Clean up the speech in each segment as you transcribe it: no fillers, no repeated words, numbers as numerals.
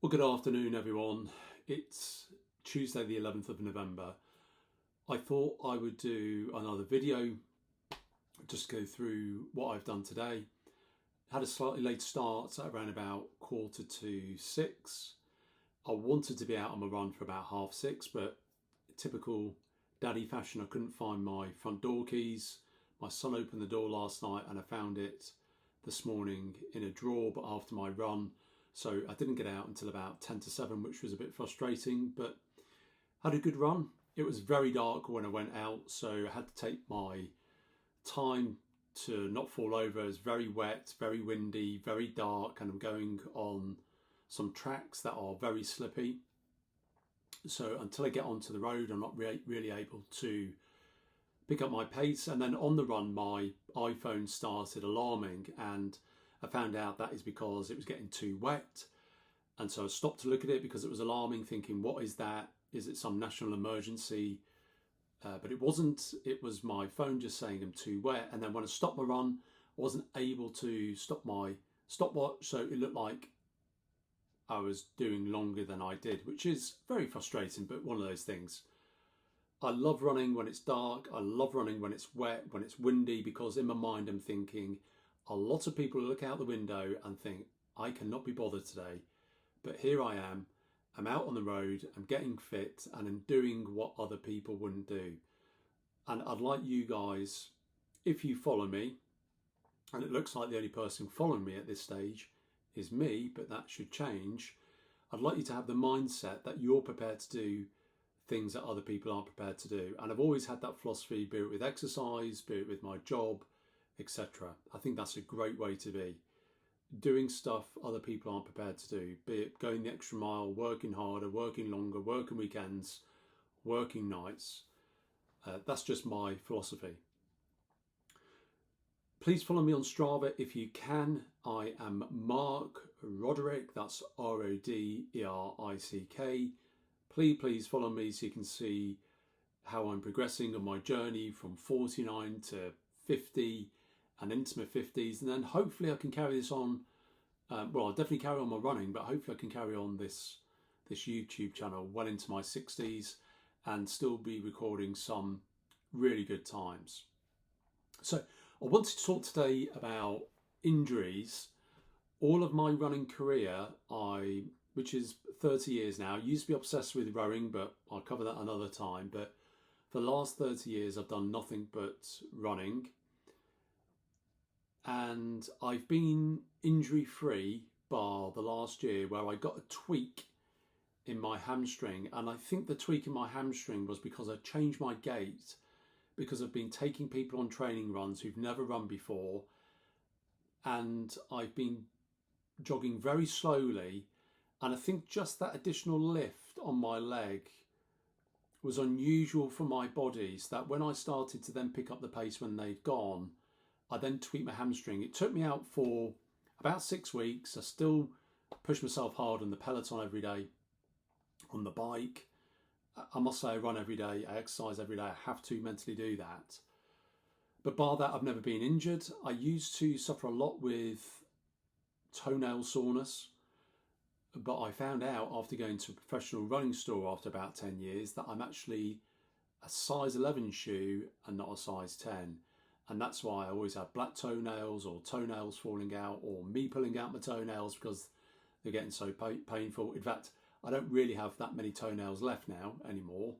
Well, good afternoon, everyone. It's Tuesday, the 11th of November. I thought I would do another video, just go through what I've done today. Had a slightly late start at around about 5:45. I wanted to be out on my run for about 6:30, but typical daddy fashion, I couldn't find my front door keys. My son opened the door last night and I found it this morning in a drawer, but after my run. So I didn't get out until about 6:50, which was a bit frustrating, but had a good run. It was very dark when I went out, so I had to take my time to not fall over. It was very wet, very windy, very dark, and I'm going on some tracks that are very slippy. So until I get onto the road, I'm not really able to pick up my pace. And then on the run, my iPhone started alarming, and I found out that is because it was getting too wet. And so I stopped to look at it because it was alarming, thinking, what is that? Is it some national emergency? But it wasn't. It was my phone just saying I'm too wet. And then when I stopped my run, I wasn't able to stop my stopwatch. So it looked like I was doing longer than I did, which is very frustrating, but one of those things. I love running when it's dark. I love running when it's wet, when it's windy, because in my mind I'm thinking, a lot of people look out the window and think, I cannot be bothered today. But here I am, I'm out on the road, I'm getting fit, and I'm doing what other people wouldn't do. And I'd like you guys, if you follow me, and it looks like the only person following me at this stage is me, but that should change. I'd like you to have the mindset that you're prepared to do things that other people aren't prepared to do. And I've always had that philosophy, be it with exercise, be it with my job, etc. I think that's a great way to be. Doing stuff other people aren't prepared to do, be it going the extra mile, working harder, working longer, working weekends, working nights. That's just my philosophy. Please follow me on Strava if you can. I am Mark Roderick, that's Roderick. Please follow me so you can see how I'm progressing on my journey from 49 to 50 and into my 50s. And then hopefully I can carry this on. I'll definitely carry on my running, but hopefully I can carry on this YouTube channel well into my 60s and still be recording some really good times. So I wanted to talk today about injuries. All of my running career, which is 30 years now, used to be obsessed with rowing, but I'll cover that another time. But for the last 30 years, I've done nothing but running. And I've been injury free bar the last year where I got a tweak in my hamstring. And I think the tweak in my hamstring was because I changed my gait, because I've been taking people on training runs who've never run before. And I've been jogging very slowly. And I think just that additional lift on my leg was unusual for my body, so that when I started to then pick up the pace when they'd gone, I then tweaked my hamstring. It took me out for about 6 weeks. I still push myself hard on the Peloton every day, on the bike. I must say I run every day, I exercise every day. I have to mentally do that. But bar that, I've never been injured. I used to suffer a lot with toenail soreness, but I found out after going to a professional running store after about 10 years that I'm actually a size 11 shoe and not a size 10. And that's why I always have black toenails or toenails falling out or me pulling out my toenails because they're getting so painful. In fact, I don't really have that many toenails left now anymore.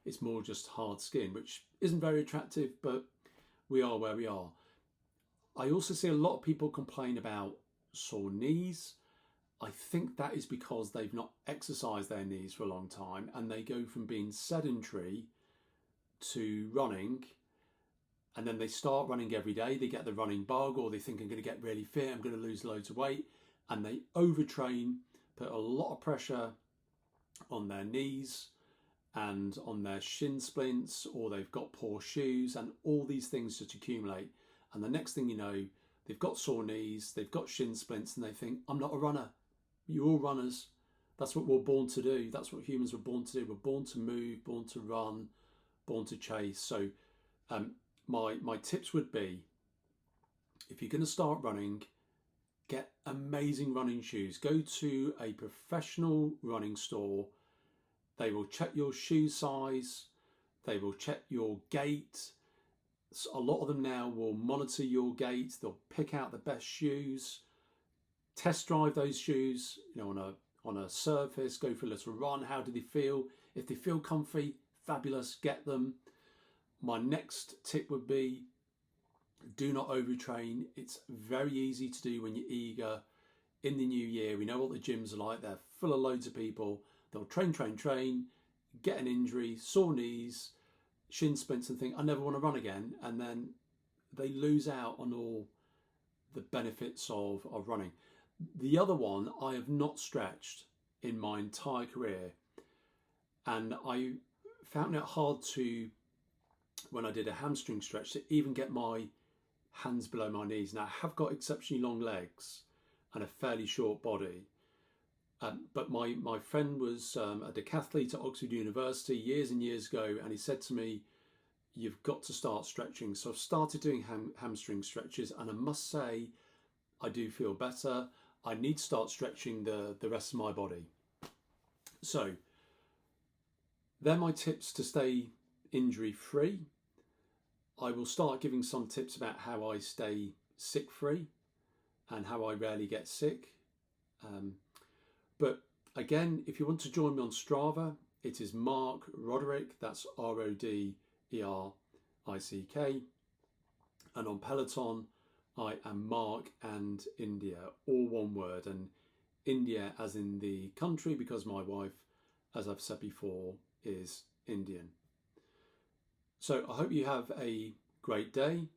It's more just hard skin, which isn't very attractive, but we are where we are. I also see a lot of people complain about sore knees. I think that is because they've not exercised their knees for a long time and they go from being sedentary to running. And then they start running every day, they get the running bug, or they think I'm going to get really fit, I'm going to lose loads of weight, and they overtrain, put a lot of pressure on their knees and on their shin splints, or they've got poor shoes, and all these things just accumulate. And the next thing you know, they've got sore knees, they've got shin splints, and they think, I'm not a runner. You're all runners. That's what we're born to do. That's what humans were born to do. We're born to move, born to run, born to chase. So my tips would be, if you're going to start running, get amazing running shoes. Go to a professional running store. They will check your shoe size. They will check your gait. A lot of them now will monitor your gait. They'll pick out the best shoes, test drive those shoes, you know, on a surface, go for a little run. How do they feel? If they feel comfy, fabulous, get them. My next tip would be, do not overtrain. It's very easy to do when you're eager. In the new year, we know what the gyms are like. They're full of loads of people. They'll train, get an injury, sore knees, shin splints and think, I never want to run again. And then they lose out on all the benefits of running. The other one, I have not stretched in my entire career. And I found it hard to, when I did a hamstring stretch, to even get my hands below my knees. Now, I have got exceptionally long legs and a fairly short body. But my friend was a decathlete at Oxford University years and years ago, and he said to me, you've got to start stretching. So I've started doing hamstring stretches, and I must say, I do feel better. I need to start stretching the rest of my body. So they're my tips to stay injury free. I will start giving some tips about how I stay sick free and how I rarely get sick. But again, if you want to join me on Strava, it is Mark Roderick, that's Roderick. And on Peloton, I am Mark and India, all one word. And India as in the country, because my wife, as I've said before, is Indian. So I hope you have a great day.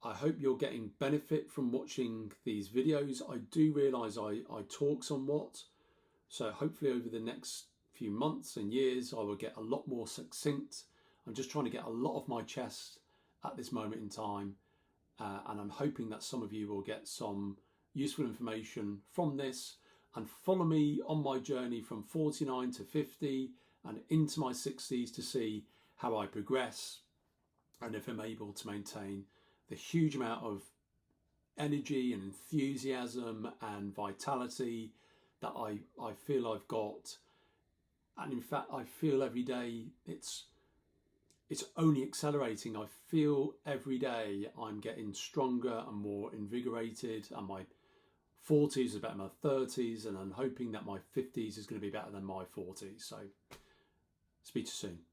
I hope you're getting benefit from watching these videos. I do realise I talk somewhat, so hopefully over the next few months and years I will get a lot more succinct. I'm just trying to get a lot off my chest at this moment in time, and I'm hoping that some of you will get some useful information from this and follow me on my journey from 49 to 50 and into my 60s to see how I progress and if I'm able to maintain the huge amount of energy and enthusiasm and vitality that I feel I've got. And in fact, I feel every day it's only accelerating. I feel every day I'm getting stronger and more invigorated, and my 40s are better than my 30s, and I'm hoping that my 50s is going to be better than my 40s. So speak to you soon.